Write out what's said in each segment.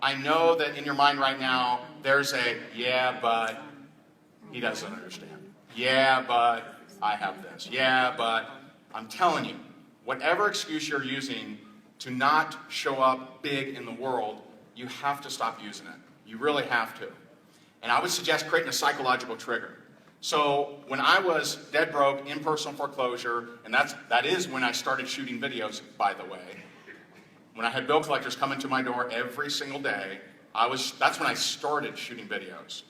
I know that in your mind right now, there's a, yeah, but he doesn't understand. Yeah, but I have this. Yeah, but I'm telling you, whatever excuse you're using to not show up big in the world, you have to stop using it. You really have to. And I would suggest creating a psychological trigger. So when I was dead broke, in personal foreclosure, and that is when I started shooting videos, by the way. When I had bill collectors coming to my door every single day, that's when I started shooting videos.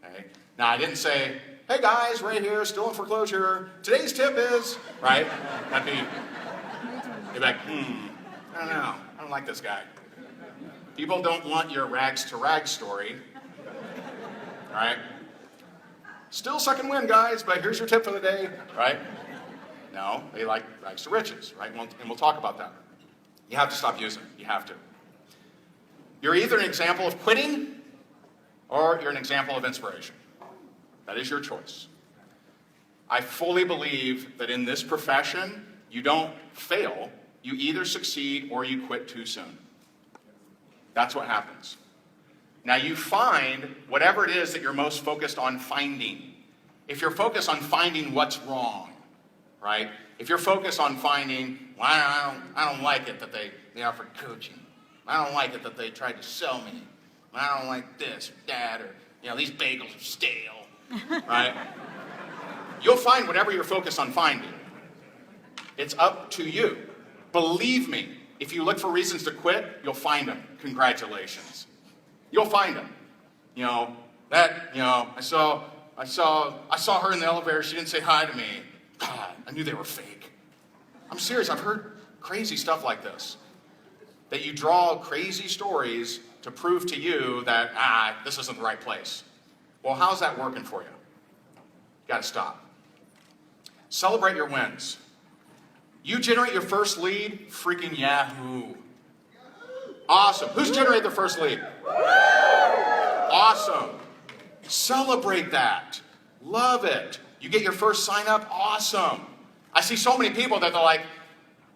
Okay? Now I didn't say, hey guys, right here, still in foreclosure. Today's tip is, right? They'd be like, I don't know. I don't like this guy. People don't want your rags to rags story. Right? Still sucking wind, guys, but here's your tip for the day, right? No, they like rags to riches, right? And we'll talk about that. You have to stop using it. You have to. You're either an example of quitting or you're an example of inspiration. That is your choice. I fully believe that in this profession, you don't fail. You either succeed or you quit too soon. That's what happens. Now you find whatever it is that you're most focused on finding. If you're focused on finding what's wrong, right? If you're focused on finding, well, I don't like it that they offered coaching. I don't like it that they tried to sell me. I don't like this or that, or these bagels are stale, right? You'll find whatever you're focused on finding. It's up to you. Believe me, if you look for reasons to quit, you'll find them. Congratulations. You'll find them. I saw her in the elevator. She didn't say hi to me. God, I knew they were fake. I'm serious. I've heard crazy stuff like this. That you draw crazy stories to prove to you that, this isn't the right place. Well, how's that working for you? You got to stop. Celebrate your wins. You generate your first lead, freaking Yahoo. Awesome. Who's generated their first lead? Awesome. Celebrate that. Love it. You get your first sign up? Awesome. I see so many people that they're like,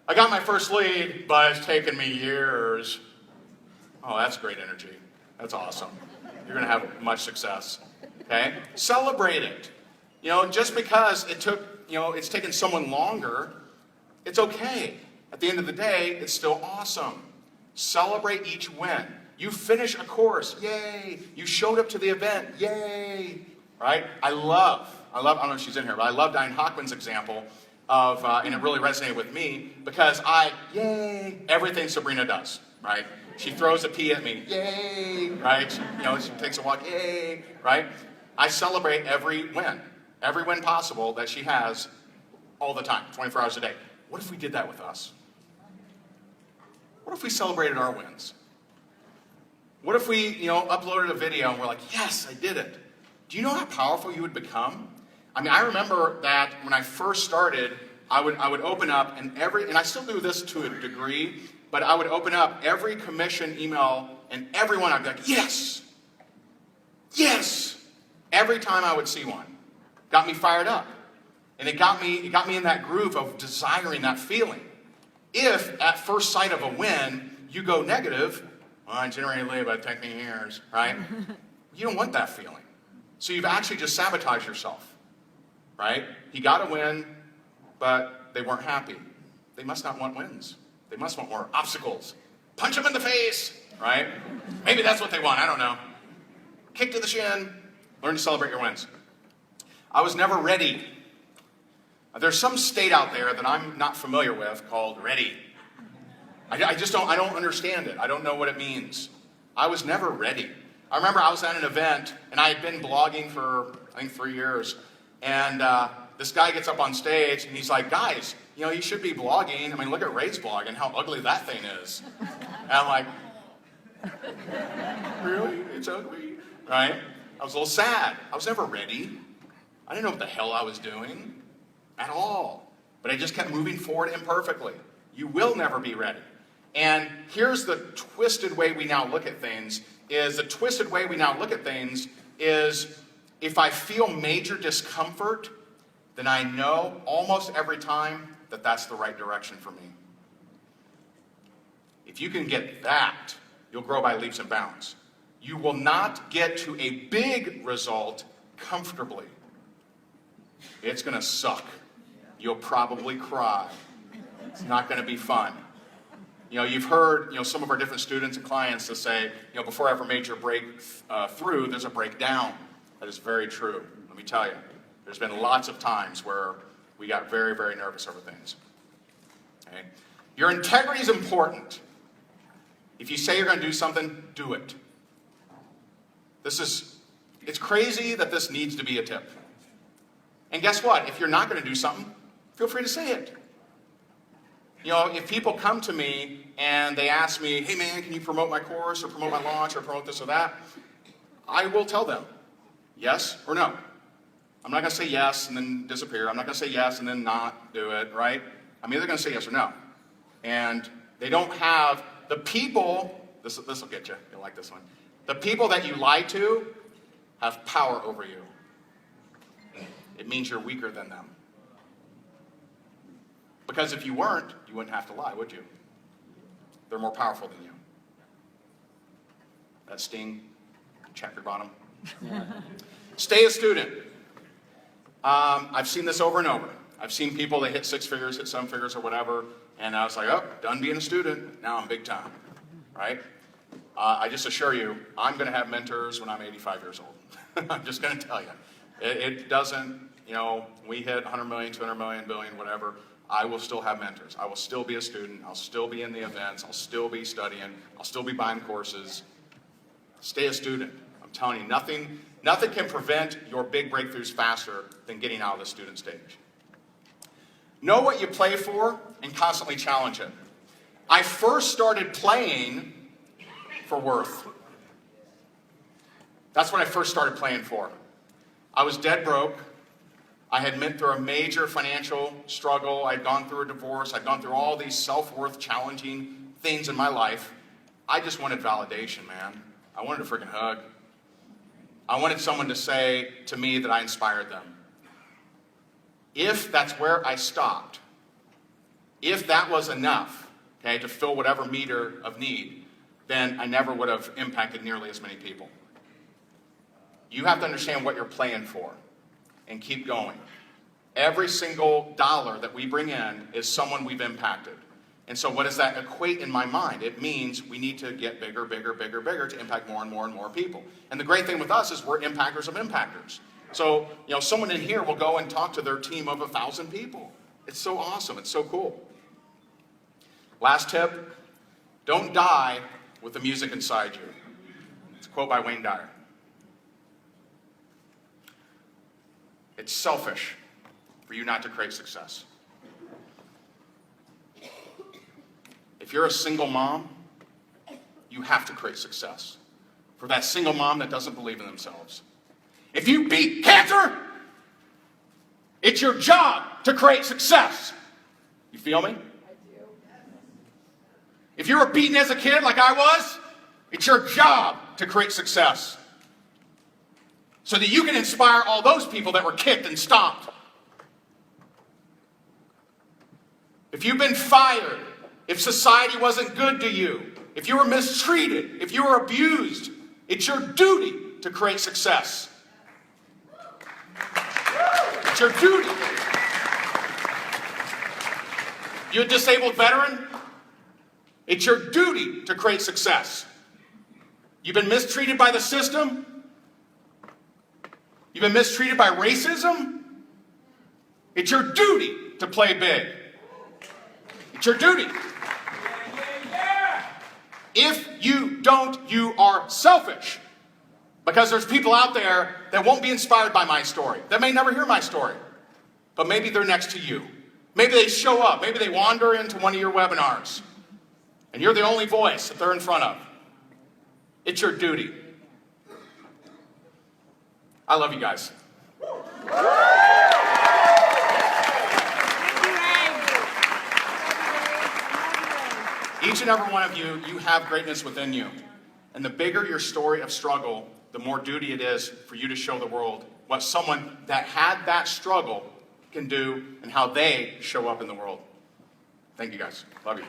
I got my first lead, but it's taken me years. Oh, that's great energy. That's awesome. You're going to have much success. Okay? Celebrate it. Just because it's taken someone longer, it's okay. At the end of the day, it's still awesome. Celebrate each win. You finish a course, yay. You showed up to the event, yay. Right? I don't know if she's in here, but I love Diane Hockman's example of, and it really resonated with me, because yay, everything Sabrina does, right? She throws a pea at me, yay, right? She takes a walk, yay, right? I celebrate every win possible that she has all the time, 24 hours a day. What if we did that with us? What if we celebrated our wins? What if we, uploaded a video and we're like, yes, I did it. Do you know how powerful you would become? I remember that when I first started, I would open up and I still do this to a degree, but I would open up every commission email and everyone I'd be like, yes, yes. Every time I would see one. Got me fired up. And it got me in that groove of desiring that feeling. If at first sight of a win, you go negative, I generated lead by taking years, right? You don't want that feeling. So you've actually just sabotaged yourself, right? He got a win, but they weren't happy. They must not want wins. They must want more obstacles. Punch them in the face, right? Maybe that's what they want, I don't know. Kick to the shin, learn to celebrate your wins. I was never ready. There's some state out there that I'm not familiar with called ready. I don't understand it. I don't know what it means. I was never ready. I remember I was at an event, and I had been blogging for, 3 years. And this guy gets up on stage, and he's like, guys, you should be blogging. Look at Ray's blog and how ugly that thing is. And I'm like, really? It's ugly? Right? I was a little sad. I was never ready. I didn't know what the hell I was doing at all. But I just kept moving forward imperfectly. You will never be ready. And here's the twisted way we now look at things, is if I feel major discomfort, then I know almost every time that that's the right direction for me. If you can get that, you'll grow by leaps and bounds. You will not get to a big result comfortably. It's going to suck. You'll probably cry. It's not going to be fun. You've heard, some of our different students and clients to say, before every major breakthrough, there's a breakdown. That is very true. Let me tell you, there's been lots of times where we got very, very nervous over things. Okay? Your integrity is important. If you say you're going to do something, do it. It's crazy that this needs to be a tip. And guess what? If you're not going to do something, feel free to say it. If people come to me and they ask me, hey man, can you promote my course or promote my launch or promote this or that? I will tell them yes or no. I'm not going to say yes and then disappear. I'm not going to say yes and then not do it, right? I'm either going to say yes or no. And they don't have the people, this will get you. You'll like this one. The people that you lie to have power over you. It means you're weaker than them. Because if you weren't, you wouldn't have to lie, would you? They're more powerful than you. That sting, check your bottom. Stay a student. I've seen this over and over. I've seen people that hit 6 figures, hit 7 figures or whatever, and I was like, oh, done being a student, now I'm big time, right? I just assure you, I'm going to have mentors when I'm 85 years old. I'm just going to tell you. It doesn't, we hit 100 million, 200 million, billion, whatever. I will still have mentors. I will still be a student. I'll still be in the events. I'll still be studying. I'll still be buying courses. Stay a student. I'm telling you, nothing can prevent your big breakthroughs faster than getting out of the student stage. Know what you play for and constantly challenge it. I first started playing for worth. That's what I first started playing for. I was dead broke. I had been through a major financial struggle. I'd gone through a divorce. I'd gone through all these self-worth challenging things in my life. I just wanted validation, man. I wanted a freaking hug. I wanted someone to say to me that I inspired them. If that's where I stopped, if that was enough, okay, to fill whatever meter of need, then I never would have impacted nearly as many people. You have to understand what you're playing for and keep going. Every single dollar that we bring in is someone we've impacted. And so what does that equate in my mind? It means we need to get bigger, bigger, bigger, bigger to impact more and more and more people. And the great thing with us is we're impactors of impactors. So, someone in here will go and talk to their team of 1,000 people. It's so awesome. It's so cool. Last tip, don't die with the music inside you. It's a quote by Wayne Dyer. It's selfish for you not to create success. If you're a single mom, you have to create success. For that single mom that doesn't believe in themselves. If you beat cancer, it's your job to create success. You feel me? I do. If you were beaten as a kid like I was, it's your job to create success. So that you can inspire all those people that were kicked and stomped. If you've been fired, if society wasn't good to you, if you were mistreated, if you were abused, it's your duty to create success. It's your duty. You a disabled veteran? It's your duty to create success. You've been mistreated by the system? You've been mistreated by racism? It's your duty to play big. It's your duty. If you don't, you are selfish. Because there's people out there that won't be inspired by my story. That may never hear my story. But maybe they're next to you. Maybe they show up. Maybe they wander into one of your webinars. And you're the only voice that they're in front of. It's your duty. I love you guys. Each and every one of you, you have greatness within you. And the bigger your story of struggle, the more duty it is for you to show the world what someone that had that struggle can do and how they show up in the world. Thank you guys. Love you.